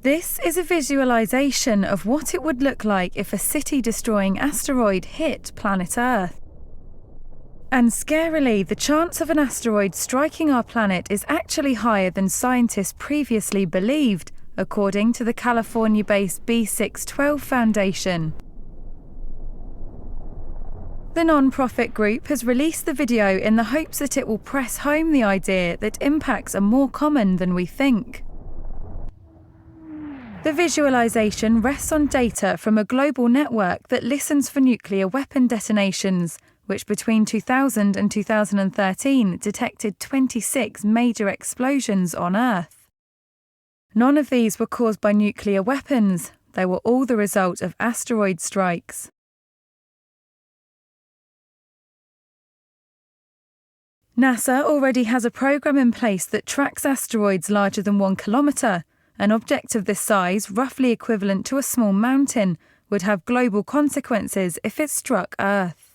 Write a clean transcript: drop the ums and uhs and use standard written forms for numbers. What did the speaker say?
This is a visualization of what it would look like if a city-destroying asteroid hit planet Earth. And scarily, the chance of an asteroid striking our planet is actually higher than scientists previously believed, according to the California-based B612 Foundation. The non-profit group has released the video in the hopes that it will press home the idea that impacts are more common than we think. The visualization rests on data from a global network that listens for nuclear weapon detonations, which between 2000 and 2013 detected 26 major explosions on Earth. None of these were caused by nuclear weapons, they were all the result of asteroid strikes. NASA already has a program in place that tracks asteroids larger than 1 kilometre. An object of this size, roughly equivalent to a small mountain, would have global consequences if it struck Earth.